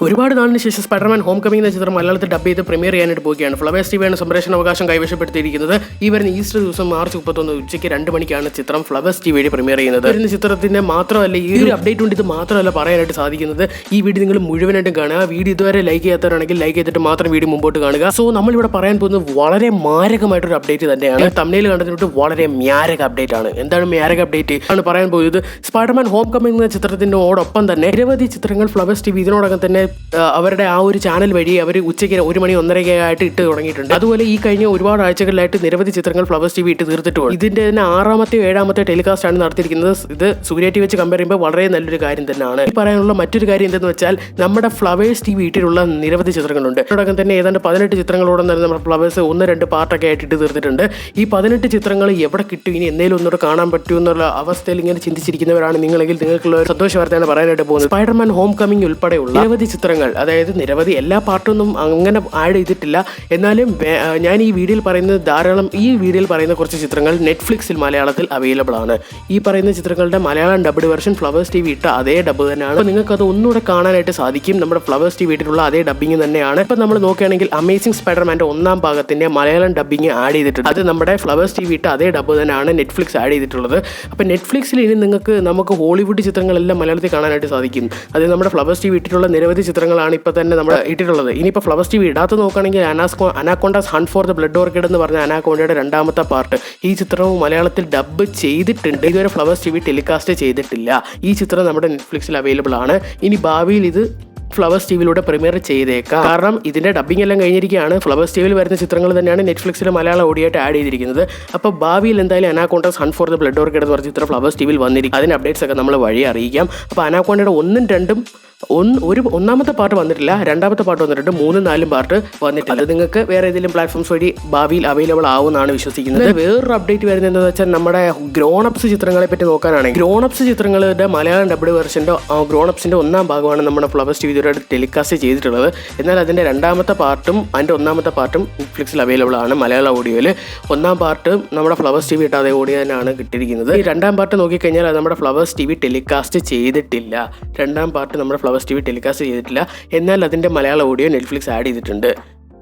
ഒരുപാട് നാളിന് ശേഷം Spiderman home coming എന്ന ചിത്രം മലയാളത്തിൽ ഡബ് ചെയ്ത് പ്രീമിയർ ചെയ്യാനായിട്ട് പോവുകയാണ്. ഫ്ലവേഴ്സ് ടിവിയാണ് സംപ്രേഷണ അവകാശം കൈവശപ്പെടുത്തിയിരിക്കുന്നത്. ഈ വരുന്ന ഈസ്റ്റർ ദിവസം മാർച്ച് 31 ഉച്ചയ്ക്ക് 2 മണിക്കാണ് ചിത്രം ഫ്ലവേഴ്സ് ടി വഴി പ്രീമിയർ ചെയ്യുന്നത്. വരുന്ന ചിത്രത്തിന്റെ മാത്രമല്ല ഈ ഒരു അപ്ഡേറ്റ് കൊണ്ട് ഇത് മാത്രമല്ല പറയാനായിട്ട് സാധിക്കുന്നത്. ഈ വീഡിയോ നിങ്ങൾ മുഴുവനായിട്ടും കാണുക. വീഡിയോ ഇതുവരെ ലൈക്ക് ചെയ്യാത്തവരാണെങ്കിൽ ലൈക്ക് ചെയ്തിട്ട് മാത്രം വീഡിയോ മുമ്പോട്ട് കാണുക. സോ നമ്മളിവിടെ പറയാൻ പോകുന്നത് വളരെ മാരകമായിട്ടൊരു അപ്ഡേറ്റ് തന്നെയാണ്. തമിഴിൽ കണ്ടതിനോട്ട് വളരെ മ്യാരക അപ്ഡേറ്റ് ആണ്. എന്താണ് മ്യാരക അപ്ഡേറ്റ് ആണ് പറയാൻ പോയത്? സ്പൈഡർമാൻ ഹോം കമ്മിങ് എന്ന ചിത്രത്തിനോടൊപ്പം തന്നെ നിരവധി ചിത്രങ്ങൾ ഫ്ലവേഴ്സ് ടിവി ഇതിനോടകം തന്നെ അവരുടെ ആ ഒരു ചാനൽ വഴി അവർ ഉച്ചയ്ക്ക് 1 മണി 1:30 ആയിട്ട് ഇട്ട് തുടങ്ങിയിട്ടുണ്ട്. അതുപോലെ ഈ കഴിഞ്ഞ ഒരുപാട് ആഴ്ചകളിലായിട്ട് നിരവധി ചിത്രങ്ങൾ ഫ്ലവേഴ്സ് ടിവി ഇട്ട് തീർത്തിട്ടുണ്ട്. ഇതിന്റെ തന്നെ 6ാമത്തെ 7ാമത്തെ ടെലികാസ്റ്റ് ആണ് നടത്തിയിരിക്കുന്നത്. ഇത് സൂര്യ ടി വെച്ച് കമ്പയർ ചെയ്യുമ്പോൾ വളരെ നല്ലൊരു കാര്യം തന്നെയാണ്. പറയാനുള്ള മറ്റൊരു കാര്യം എന്തെന്ന് വെച്ചാൽ നമ്മുടെ ഫ്ലവേഴ്സ് ടിവി ഇട്ടിട്ടുള്ള നിരവധി ചിത്രങ്ങളുണ്ട്. ഇതിനോടകം തന്നെ ഏതാണ്ട് 18 ചിത്രങ്ങളോടൊപ്പം തന്നെ നമ്മുടെ ഫ്ലവേഴ്സ് 1-2 പാർട്ടൊക്കെ ആയിട്ട് ഇട്ട് തീർത്തിട്ടുണ്ട്. ഈ 18 ചിത്രങ്ങൾ എവിടെ കിട്ടും, ഇനി എന്തെങ്കിലും ഒന്നുകൂടെ കാണാൻ പറ്റുമോ എന്നുള്ള അവസ്ഥയിൽ ഇങ്ങനെ ചിന്തിച്ചിരിക്കുന്നവരാണ് നിങ്ങളെങ്കിൽ നിങ്ങൾക്കുള്ള ഒരു സന്തോഷ വാർത്തയാണ് പറയാനായിട്ട് പോകുന്നത്. സ്പൈഡർമാൻ ഹോം കമ്മിങ് ഉൾപ്പെടെയുള്ള നിരവധി ചിത്രങ്ങൾ, അതായത് നിരവധി എല്ലാ പാർട്ടൊന്നും അങ്ങനെ ആഡ് ചെയ്തിട്ടില്ല. എന്നാലും ഞാൻ ഈ വീഡിയോയിൽ പറയുന്ന കുറച്ച് ചിത്രങ്ങൾ നെറ്റ്ഫ്ലിക്സിൽ മലയാളത്തിൽ അവൈലബിൾ ആണ്. ഈ പറയുന്ന ചിത്രങ്ങളുടെ Malayalam dubbed version flowers TV ഇട്ട അതേ ഡബ്ബ് തന്നെയാണ്. അപ്പോൾ നിങ്ങൾക്ക് അത് ഒന്നുകൂടെ കാണാനായിട്ട് സാധിക്കും. നമ്മുടെ ഫ്ലവേഴ്സ് ടിവി ഇട്ടിട്ടുള്ള അതേ ഡബ്ബിങ് തന്നെയാണ്. ഇപ്പം നമ്മൾ നോക്കുകയാണെങ്കിൽ അമേസിംഗ് സ്പൈഡർമാൻ്റെ 1ാം ഭാഗത്തിന്റെ മലയാളം ഡബ്ബിങ് ആഡ് ചെയ്തിട്ടുണ്ട്. അത് നമ്മുടെ ഫ്ലവേഴ്സ് ടിവി ഇട്ട അതേ ഡബ്ബ് തന്നെയാണ് നെറ്റ്ഫ്ലിക്സ് ആഡ് ചെയ്തിട്ടുള്ളത്. അപ്പോൾ നെറ്റ്ഫ്ലിക്സിൽ ഇനി നമുക്ക് ഹോളിവുഡ് ചിത്രങ്ങളെല്ലാം മലയാളത്തിൽ കാണാനായിട്ട് സാധിക്കും. അത് നമ്മുടെ ഫ്ലവേഴ്സ് ടിവി ഇട്ടിട്ടുള്ള നിരവധി ചിത്രങ്ങളാണ് ഇപ്പോൾ തന്നെ നമ്മൾ ഇട്ടിട്ടുള്ളത്. ഇനിയിപ്പോൾ ഫ്ലവേഴ്സ് ടിവി ഇടാത്ത നോക്കുകയാണെങ്കിൽ anacondas hunt for the blood orchid എന്ന് പറഞ്ഞ അനാക്കോണ്ടയുടെ 2ാമത്തെ പാർട്ട് ഈ ചിത്രവും മലയാളത്തിൽ ഡബ്ബ് ചെയ്തിട്ടുണ്ട്. ഇതുവരെ ഫ്ലവേഴ്സ് ടിവി ടെലികാസ്റ്റ് ചെയ്തിട്ടില്ല. ഈ ചിത്രം നമ്മുടെ നെറ്റ്ഫ്ലിക്സിൽ അവൈലബിൾ ആണ്. ഇനി ഭാവിയിൽ ഇത് ഫ്ലവേഴ്സ് ടിവിയിലൂടെ പ്രീമിയർ ചെയ്തേക്കാം. കാരണം ഇതിന്റെ ഡബ്ബിംഗ് എല്ലാം കഴിഞ്ഞിരിക്കുകയാണ്. ഫ്ലവേഴ്സ് ടിവിയിൽ വരുന്ന ചിത്രങ്ങൾ തന്നെയാണ് നെറ്റ്ഫ്ലിക്സിലെ മലയാളം ഓഡിയായിട്ട് ആഡ് ചെയ്തിരിക്കുന്നത്. അപ്പോൾ ഭാവിയിൽ എന്തായാലും anacondas hunt for the blood orchid എന്ന് പറഞ്ഞ ചിത്രം ഫ്ലവേഴ്സ് ടിവിയിൽ വന്നിരിക്കും. അതിന്റെ അപ്ഡേറ്റ്സ് ഒക്കെ നമ്മൾ വഴി അറിയിക്കാം. അപ്പോൾ അനാക്കോണ്ടയുടെ 1ഉം 2ഉം 1ാമത്തെ പാർട്ട് വന്നിട്ടില്ല, 2ാമത്തെ പാർട്ട് വന്നിട്ടുണ്ട്, 3ഉം 4ഉം പാർട്ട് വന്നിട്ടില്ല. അത് നിങ്ങൾക്ക് വേറെ ഏതെങ്കിലും പ്ലാറ്റ്ഫോംസ് വഴി ഭാവിയിൽ അവൈലബിൾ ആവുമെന്നാണ് വിശ്വസിക്കുന്നത്. വേറൊരു അപ്ഡേറ്റ് വരുന്നത് എന്താണെന്ന് വെച്ചാൽ നമ്മുടെ ഗ്രോണപ്സ് ചിത്രങ്ങളെ പറ്റി നോക്കാനാണെങ്കിൽ ഗ്രോണപ്സ് ചിത്രങ്ങളുടെ മലയാളം ഡബ്ഡ് വെർഷൻ്റെ ഗ്രോണപ്സിൻ്റെ 1ാം ഭാഗമാണ് നമ്മുടെ ഫ്ലവേഴ്സ് ടിവി ഇതുവരെ ടെലികാസ്റ്റ് ചെയ്തിട്ടുള്ളത്. എന്നാൽ അതിൻ്റെ 2ാമത്തെ പാർട്ടും അതിൻ്റെ 1ാമത്തെ പാർട്ടും നെറ്റ്ഫ്ലിക്സിൽ അവൈലബിൾ ആണ് മലയാളം ഓഡിയോയിൽ. 1ാം പാർട്ട് നമ്മുടെ ഫ്ലവേഴ്സ് ടിവി ഇട്ട് അതേ ഓഡിയോ തന്നെയാണ് കിട്ടിയിരിക്കുന്നത്. ഈ 2ാം പാർട്ട് നോക്കിക്കഴിഞ്ഞാൽ അത് നമ്മുടെ ഫ്ലവേഴ്സ് ടിവി ടെലികാസ്റ്റ് ചെയ്തിട്ടില്ല. 2ാം പാർട്ട് നമ്മുടെ ഫ്ലവേഴ്സ് ടിവി ടെലികാസ്റ്റ് ചെയ്തിട്ടില്ല. എന്നാൽ അതിൻ്റെ മലയാളം ഓഡിയോ നെറ്റ്ഫ്ലിക്സ് ആഡ് ചെയ്തിട്ടുണ്ട്.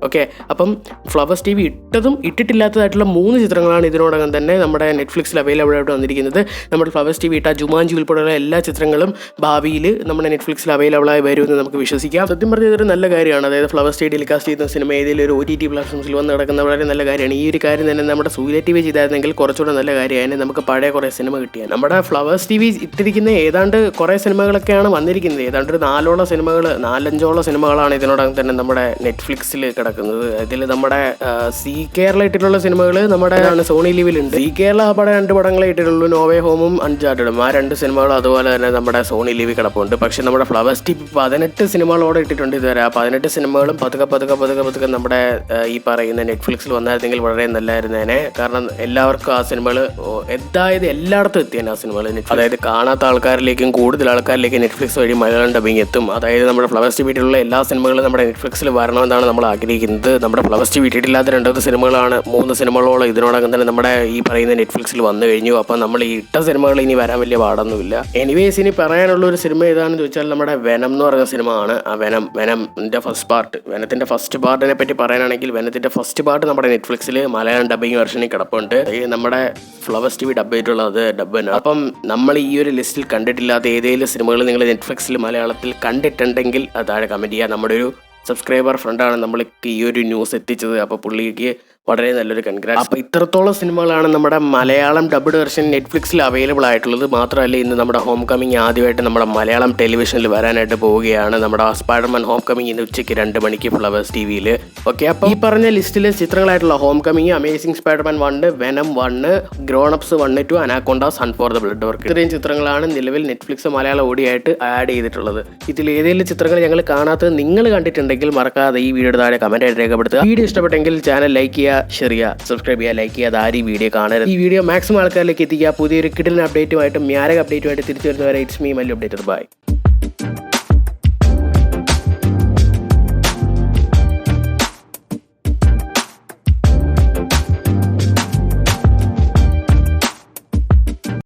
ഓക്കെ, അപ്പം ഫ്ലവേഴ്സ് ടിവി ഇട്ടതും ഇട്ടിട്ടില്ലാത്തതായിട്ടുള്ള 3 ചിത്രങ്ങളാണ് ഇതിനോടകം തന്നെ നമ്മുടെ നെറ്റ്ഫ്ലിക്സിൽ അവൈലബിൾ ആയിട്ട് വന്നിരിക്കുന്നത്. നമ്മുടെ ഫ്ലവേഴ്സ് ടിവി ഇട്ട ജുമാൻജി ഉൾപ്പെടെയുള്ള എല്ലാ ചിത്രങ്ങളും ഭാവിയിൽ നമ്മുടെ നെറ്റ്ഫ്ലിക്സിൽ അവൈലബിൾ ആയി വരുമെന്ന് നമുക്ക് വിശ്വസിക്കാം. സത്യം പറഞ്ഞാൽ ഇതൊരു നല്ല കാര്യമാണ്. അതായത് ഫ്ലവേഴ്സ് ടിവി ടെലികാസ്റ്റ് ചെയ്യുന്ന സിനിമ ഏതെങ്കിലും ഒരു OTT പ്ലാറ്റ്ഫോംസിൽ വന്ന് കിടക്കുന്ന വളരെ നല്ല കാര്യമാണ്. ഈ ഒരു കാര്യം തന്നെ നമ്മുടെ സൂര്യ ടിവി ചെയ്തായിരുന്നെങ്കിൽ കുറച്ചുകൂടെ നല്ല കാര്യമാണ്. നമുക്ക് പഴയ കുറേ സിനിമ കിട്ടിയാൽ നമ്മുടെ ഫ്ലവേഴ്സ് ടിവി ഇട്ടിരിക്കുന്ന ഏതാണ്ട് കുറേ സിനിമകളൊക്കെയാണ് വന്നിരിക്കുന്നത്. ഏതാണ്ട് ഒരു 4-5 സിനിമകളാണ് ഇതിനോടകം തന്നെ നമ്മുടെ നെറ്റ്ഫ്ലിക്സിൽ ഇതിൽ നമ്മുടെ സി കേരള ഇട്ടിട്ടുള്ള സിനിമകൾ നമ്മുടെ സോണി ലിവിലുണ്ട്. സി കേരള പടം 2 പടങ്ങളെ ഇട്ടിട്ടുള്ളൂ, നോവേ ഹോമും അൺചാർട്ടഡും. ആ 2 സിനിമകളും അതുപോലെ തന്നെ നമ്മുടെ സോണി ലിവി കിടപ്പുണ്ട്. പക്ഷെ നമ്മുടെ ഫ്ലവേഴ്സ് ടിവി 18 സിനിമകളോടെ ഇട്ടിട്ടുണ്ട് ഇതുവരെ. ആ 18 സിനിമകളും പതുക്കെ നമ്മുടെ ഈ പറയുന്ന നെറ്റ്ഫ്ലിക്സിൽ വന്നായിരുന്നെങ്കിൽ വളരെ നല്ലതായിരുന്നേനെ. കാരണം എല്ലാവർക്കും ആ സിനിമകൾ എല്ലായിടത്തും എത്തിയാണ് ആ സിനിമകൾ. അതായത് കാണാത്ത ആൾക്കാരിലേക്കും കൂടുതൽ ആൾക്കാരിലേക്കും നെറ്റ്ഫ്ലിക്സ് വഴി മലയാളം ഡബിങ് എത്തും. അതായത് നമ്മുടെ ഫ്ലവേഴ്സ് ടിവിയിലുള്ള എല്ലാ സിനിമകളും നമ്മുടെ നെറ്റ്ഫ്ലിക്സിൽ വരണമെന്നാണ് നമ്മൾ ആഗ്രഹിക്കുന്നത്. നമ്മുടെ ഫ്ലവേഴ്സ് ടിവി ഇട്ടിട്ടില്ലാത്ത 2 സിനിമകളാണ് 3 സിനിമകളോളം ഇതിനോടകം തന്നെ നമ്മുടെ ഈ പറയുന്ന നെറ്റ്ഫ്ലിക്സിൽ വന്നു കഴിഞ്ഞു. അപ്പം നമ്മൾ ഈ ഇട്ട സിനിമകൾ ഇനി വരാൻ വലിയ പാടൊന്നുമില്ല. എനിവേസ്, ഇനി പറയാനുള്ള ഒരു സിനിമ ഏതാണെന്ന് ചോദിച്ചാൽ നമ്മുടെ വെനം എന്ന് പറയുന്ന സിനിമ ആണ്. ആ വെനത്തിൻ്റെ ഫസ്റ്റ് പാർട്ട്. വെനത്തിൻ്റെ ഫസ്റ്റ് പാർട്ടിനെ പറ്റി പറയാനാണെങ്കിൽ വെനത്തിൻ്റെ ഫസ്റ്റ് പാർട്ട് നമ്മുടെ നെറ്റ്ഫ്ലിക്സിൽ മലയാളം ഡബ്ബിങ് വെർഷനിൽ കിടപ്പുണ്ട്. ഈ നമ്മുടെ ഫ്ലവേഴ്സ് ടിവി ഡബ് ചെയ്തിട്ടുള്ളത് ഡബ്ബാണ്. അപ്പം നമ്മൾ ഈ ഒരു ലിസ്റ്റിൽ കണ്ടിട്ടില്ലാത്ത ഏതെങ്കിലും സിനിമകൾ നിങ്ങൾ നെറ്റ്ഫ്ലിക്സിൽ മലയാളത്തിൽ കണ്ടിട്ടുണ്ടെങ്കിൽ അത് താഴെ കമൻറ്റ് ചെയ്യുക. നമ്മുടെ ഒരു സബ്സ്ക്രൈബർ ഫ്രണ്ടാണ് നമ്മൾക്ക് ഈ ഒരു ന്യൂസ് എത്തിച്ചത്. അപ്പോൾ പുള്ളിക്ക് വളരെ നല്ലൊരു കൺഗ്രാറ്റ്സ്. അപ്പോൾ ഇത്രത്തോളം സിനിമകളാണ് നമ്മുടെ മലയാളം ഡബ്ഡ് വെർഷൻ നെറ്റ്ഫ്ലിക്സിൽ അവൈലബിൾ ആയിട്ടുള്ളത്. മാത്രമല്ല ഇന്ന് നമ്മുടെ ഹോം കമ്മിങ് ആദ്യമായിട്ട് നമ്മുടെ മലയാളം ടെലിവിഷനിൽ വരാനായിട്ട് പോവുകയാണ്. നമ്മുടെ സ്പൈഡർമാൻ ഹോം കമ്മിങ് ഇന്ന് ഉച്ചയ്ക്ക് 2 മണിക്ക് ഫ്ലവേഴ്സ് ടിവിയിൽ. ഓക്കെ, അപ്പോൾ ഈ പറഞ്ഞ ലിസ്റ്റിലെ ചിത്രങ്ങളായിട്ടുള്ള homecoming, amazing spiderman 1, venom 1, grown ups 1-2, anacondas hunt for the blood orchid, ഇത്രയും ചിത്രങ്ങളാണ് നിലവിൽ നെറ്റ്ഫ്ലിക്സ് മലയാളം ഓഡിയായിട്ട് ആഡ് ചെയ്തിട്ടുള്ളത്. ഇതിൽ ഏതെങ്കിലും ചിത്രങ്ങൾ ഞങ്ങൾ കാണാത്തത് നിങ്ങൾ കണ്ടിട്ടുണ്ടെങ്കിൽ മറക്കാതെ ഈ വീഡിയോ താഴെ കമന്റ് ആയിട്ട് രേഖപ്പെടുത്തുക. വീഡിയോ ഇഷ്ടപ്പെട്ടെങ്കിൽ ചാനൽ ലൈക്ക് ചെയ്യുക, ഷെയർ ചെയ്യുക, സബ്സ്ക്രൈബ് ചെയ്യുക, ലൈക്ക് ചെയ്യുക. ആരും വീഡിയോ കാണരുത്. ഈ വീഡിയോ മാക്സിമം ആൾക്കാരിലേക്ക് എത്തിക്കുക. പുതിയൊരു കിടിലൻ അപ്ഡേറ്റുമായിട്ടും മ്യാരക അപ്ഡേറ്റുമായിട്ട് തിരിച്ചു വരുന്നവരെ it's me Mallu updater. By.